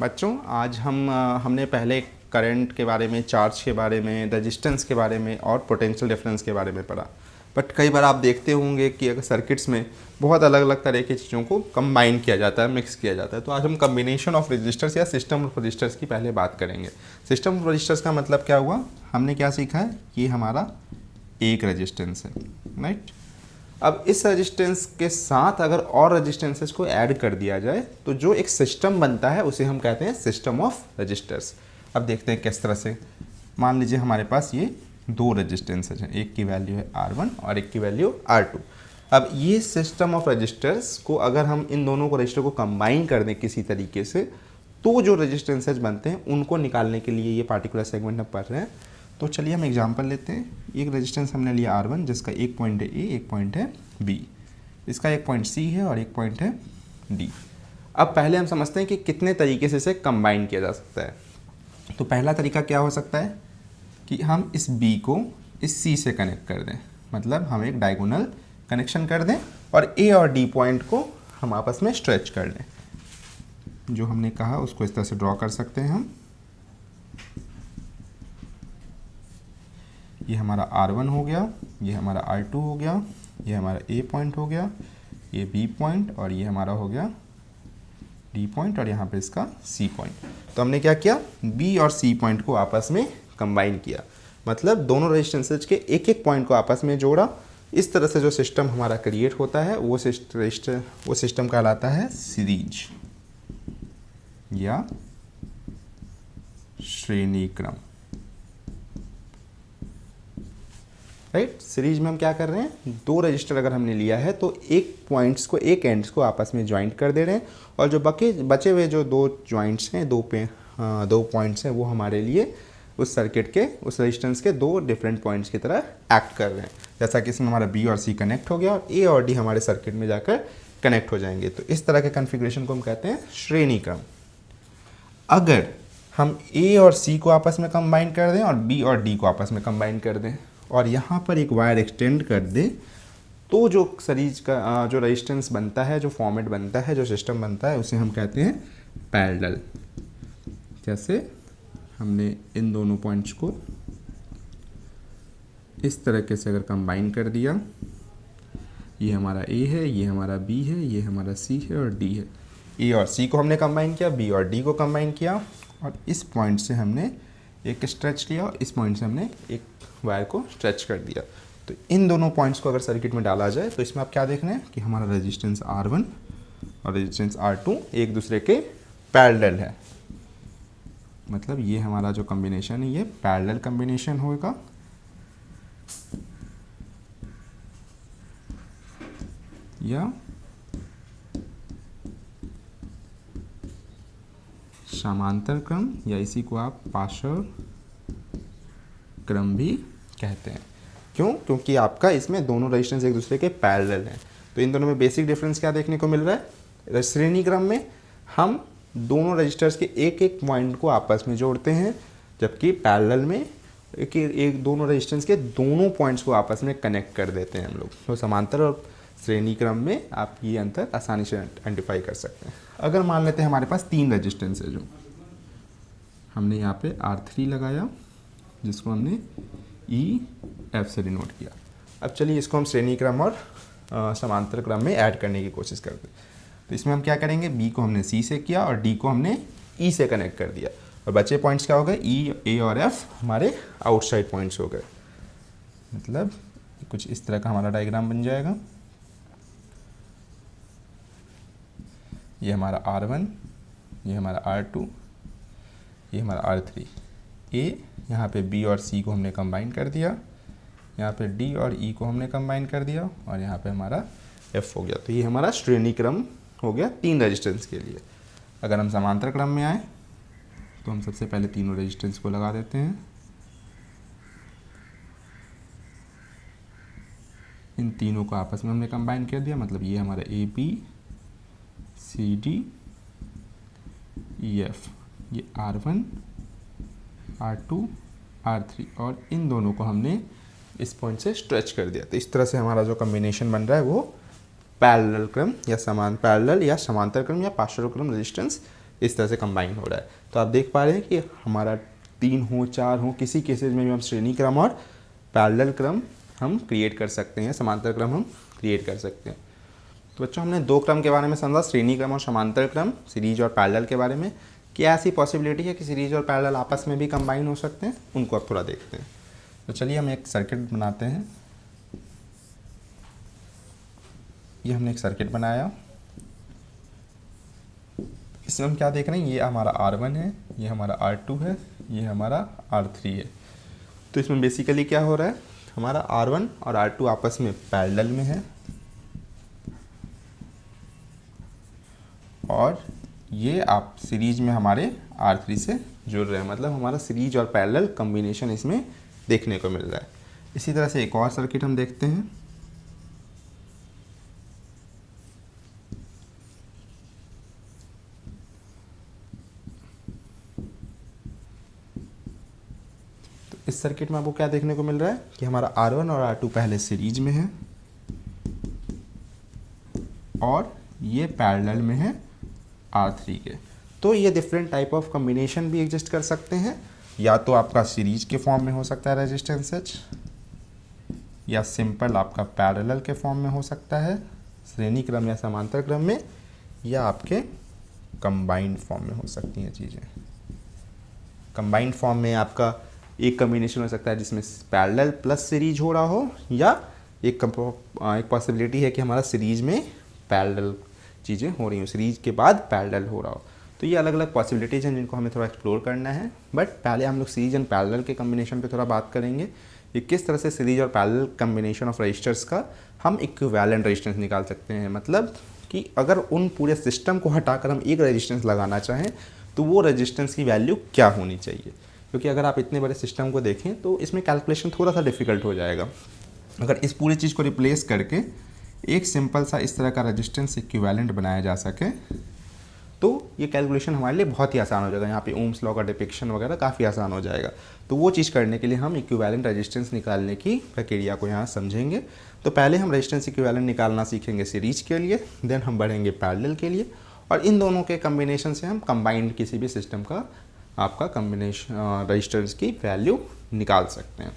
बच्चों आज हमने पहले करंट के बारे में, चार्ज के बारे में, रेजिस्टेंस के बारे में और पोटेंशियल डिफरेंस के बारे में पढ़ा। बट कई बार आप देखते होंगे कि अगर सर्किट्स में बहुत अलग अलग तरह की चीज़ों को कंबाइन किया जाता है, मिक्स किया जाता है। तो आज हम कम्बिनेशन ऑफ रजिस्टर्स या सिस्टम ऑफ रजिस्टर्स की पहले बात करेंगे। सिस्टम ऑफ रजिस्टर्स का मतलब क्या हुआ, हमने क्या सीखा है कि हमारा एक रजिस्टेंस है, राइट। अब इस रेजिस्टेंस के साथ अगर और रेजिस्टेंसेस को ऐड कर दिया जाए तो जो एक सिस्टम बनता है उसे हम कहते हैं सिस्टम ऑफ रजिस्टर्स। अब देखते हैं किस तरह से। मान लीजिए हमारे पास ये दो रेजिस्टेंसेज हैं, एक की वैल्यू है R1 और एक की वैल्यू R2। अब ये सिस्टम ऑफ रजिस्टर्स को अगर हम इन दोनों को रजिस्टर को कंबाइन कर दें किसी तरीके से, तो जो रेजिस्टेंसेज बनते हैं उनको निकालने के लिए ये पार्टिकुलर सेगमेंट हम पढ़ रहे हैं। तो चलिए हम एग्जांपल लेते हैं। एक रेजिस्टेंस हमने लिया R1 जिसका एक पॉइंट है A, एक पॉइंट है B, इसका एक पॉइंट C है और एक पॉइंट है D। अब पहले हम समझते हैं कि कितने तरीके से इसे कंबाइन किया जा सकता है। तो पहला तरीका क्या हो सकता है कि हम इस B को इस C से कनेक्ट कर दें, मतलब हम एक डायगोनल कनेक्शन कर दें और A और D पॉइंट को हम आपस में स्ट्रेच कर लें। जो हमने कहा उसको इस तरह से ड्रॉ कर सकते हैं हम। ये हमारा R1 हो गया, ये हमारा R2 हो गया, ये हमारा A पॉइंट हो गया, ये B पॉइंट और ये हमारा हो गया D पॉइंट और यहाँ पे इसका C पॉइंट। तो हमने क्या किया, B और C पॉइंट को आपस में कंबाइन किया, मतलब दोनों रेजिस्टेंसेज के एक एक पॉइंट को आपस में जोड़ा। इस तरह से जो सिस्टम हमारा क्रिएट होता है वो सिस्टम कहलाता है सीरीज या श्रेणी क्रम, राइट। सीरीज में हम क्या कर रहे हैं, दो रजिस्टर अगर हमने लिया है तो एक पॉइंट्स को, एक एंड्स को आपस में ज्वाइंट कर दे रहे हैं और जो बचे हुए जो दो ज्वाइंट्स हैं, दो पॉइंट्स हैं, वो हमारे लिए उस सर्किट के, उस रेजिस्टेंस के दो डिफरेंट पॉइंट्स की तरह एक्ट कर रहे हैं। जैसा कि इसमें हमारा B और C कनेक्ट हो गया और A और D हमारे सर्किट में जाकर कनेक्ट हो जाएंगे। तो इस तरह के कन्फिग्रेशन को हम कहते हैं श्रेणी क्रम। अगर हम A और C को आपस में कंबाइन कर दें और B और D को आपस में कंबाइन कर दें और यहाँ पर एक वायर एक्सटेंड कर दें, तो जो सीरीज का जो रेजिस्टेंस बनता है, जो फॉर्मेट बनता है, जो सिस्टम बनता है, उसे हम कहते हैं पैरेलल। जैसे हमने इन दोनों पॉइंट्स को इस तरीके से अगर कंबाइन कर दिया, ये हमारा A है, ये हमारा B है, ये हमारा C है और D है। A और C को हमने कंबाइन किया, B और D को कंबाइन किया और इस पॉइंट से हमने एक स्ट्रेच लिया और इस पॉइंट से हमने एक वायर को स्ट्रेच कर दिया। तो इन दोनों पॉइंट्स को अगर सर्किट में डाला जाए तो इसमें आप क्या देख रहे हैं कि हमारा रेजिस्टेंस R1 और रेजिस्टेंस R2 एक दूसरे के पैरेलल है। मतलब ये हमारा जो कॉम्बिनेशन है ये पैरेलल कॉम्बिनेशन होगा। या समांतर क्रम, या इसी को आप पार्श्व क्रम भी कहते हैं। क्यों? क्योंकि आपका इसमें दोनों रेजिस्टेंस एक दूसरे के पैरेलल हैं। तो इन दोनों में बेसिक डिफरेंस क्या देखने को मिल रहा है, श्रेणी क्रम में हम दोनों रजिस्टर्स के एक एक पॉइंट को आपस में जोड़ते हैं, जबकि पैरेलल में एक दोनों रेजिस्टेंस के दोनों पॉइंट्स को आपस में कनेक्ट कर देते हैं हम लोग। तो समांतर और श्रेणी क्रम में आप ये अंतर आसानी से आइडेंटिफाई कर सकते हैं। अगर मान लेते हैं हमारे पास तीन रजिस्टेंस है, जो हमने यहाँ पे R3 लगाया जिसको हमने EF से डिनोट किया। अब चलिए इसको हम श्रेणी क्रम और समांतर क्रम में ऐड करने की कोशिश करते हैं। तो इसमें हम क्या करेंगे, B को हमने C से किया और D को हमने E से कनेक्ट कर दिया और बचे पॉइंट्स क्या हो गए, E, A और F हमारे आउटसाइड पॉइंट्स हो गए। मतलब कुछ इस तरह का हमारा डायग्राम बन जाएगा। ये हमारा R1, ये हमारा R2, ये हमारा R3। A, यहाँ पे B और C को हमने कंबाइन कर दिया, यहाँ पे D और E को हमने कंबाइन कर दिया और यहाँ पे हमारा F हो गया। तो ये हमारा श्रेणी क्रम हो गया तीन रेजिस्टेंस के लिए। अगर हम समांतर क्रम में आए तो हम सबसे पहले तीनों रेजिस्टेंस को लगा देते हैं। इन तीनों को आपस में हमने कंबाइन कर दिया, मतलब ये हमारा AB CD EF, ये R1 R2 R3 और इन दोनों को हमने इस पॉइंट से स्ट्रेच कर दिया। तो इस तरह से हमारा जो कॉम्बिनेशन बन रहा है वो पैरेलल क्रम या समांतर क्रम या पार्श्व क्रम रेजिस्टेंस इस तरह से कंबाइन हो रहा है। तो आप देख पा रहे हैं कि हमारा 3 हो 4 हो, किसी केसेज में भी हम श्रेणी क्रम और पैरेलल क्रम हम क्रिएट कर सकते हैं, समांतर क्रम हम क्रिएट कर सकते हैं। तो बच्चों हमने 2 क्रम के बारे में समझा, श्रेणी क्रम और समांतर क्रम, सीरीज और पैरेलल के बारे में। क्या ऐसी पॉसिबिलिटी है कि सीरीज और पैरेलल आपस में भी कंबाइन हो सकते हैं, उनको अब थोड़ा देखते हैं। तो चलिए हम एक सर्किट बनाते हैं। ये हमने एक सर्किट बनाया, इसमें हम क्या देख रहे हैं, ये हमारा R1 है, ये हमारा R2 है, ये हमारा R3 है। तो इसमें बेसिकली क्या हो रहा है, हमारा R1 और R2 आपस में पैरेलल में है और ये आप सीरीज में हमारे R3 से जुड़ रहे हैं, मतलब हमारा सीरीज और पैरेलल कॉम्बिनेशन इसमें देखने को मिल रहा है। इसी तरह से एक और सर्किट हम देखते हैं। तो इस सर्किट में आपको क्या देखने को मिल रहा है कि हमारा R1 और R2 पहले सीरीज में है और ये पैरेलल में है R3 के। तो ये डिफरेंट टाइप ऑफ कॉम्बिनेशन भी एग्जिस्ट कर सकते हैं, या तो आपका सीरीज के फॉर्म में हो सकता है रेजिस्टेंसेज, या सिंपल आपका पैरेलल के फॉर्म में हो सकता है श्रेणी क्रम या समांतर क्रम में, या आपके कंबाइंड फॉर्म में हो सकती हैं चीज़ें। कंबाइंड फॉर्म में आपका एक कॉम्बिनेशन हो सकता है जिसमें पैरेलल प्लस सीरीज हो रहा हो, या एक पॉसिबिलिटी है कि हमारा सीरीज में पैरेलल चीज़ें हो रही हो, सीरीज के बाद पैरेलल हो रहा हो। तो ये अलग अलग पॉसिबिलिटीज़ हैं जिनको हमें थोड़ा एक्सप्लोर करना है। बट पहले हम लोग सीरीज एंड पैरेलल के कॉम्बिनेशन पे थोड़ा बात करेंगे कि किस तरह से सीरीज और पैरेलल कॉम्बिनेशन ऑफ रजिस्टर्स का हम इक्विवेलेंट रेजिस्टेंस निकाल सकते हैं। मतलब कि अगर उन पूरे सिस्टम को हटाकर हम एक रेजिस्टेंस लगाना चाहें तो वो रेजिस्टेंस की वैल्यू क्या होनी चाहिए, क्योंकि अगर आप इतने बड़े सिस्टम को देखें तो इसमें कैलकुलेशन थोड़ा सा डिफिकल्ट हो जाएगा। अगर इस पूरी चीज़ को रिप्लेस करके एक सिंपल सा इस तरह का रेजिस्टेंस इक्विवेलेंट बनाया जा सके तो ये कैलकुलेशन हमारे लिए बहुत ही आसान हो जाएगा। यहाँ पे ओम्स लॉ का डिपिक्शन वगैरह काफ़ी आसान हो जाएगा। तो वो चीज़ करने के लिए हम इक्विवेलेंट रेजिस्टेंस निकालने की प्रक्रिया को यहाँ समझेंगे। तो पहले हम रेजिस्टेंस इक्विवेलेंट निकालना सीखेंगे सीरीज के लिए, देन हम बढ़ेंगे पैरेलल के लिए, और इन दोनों के कम्बिनेशन से हम कंबाइंड किसी भी सिस्टम का आपका कम्बिनेशन रेजिस्टेंस की वैल्यू निकाल सकते हैं।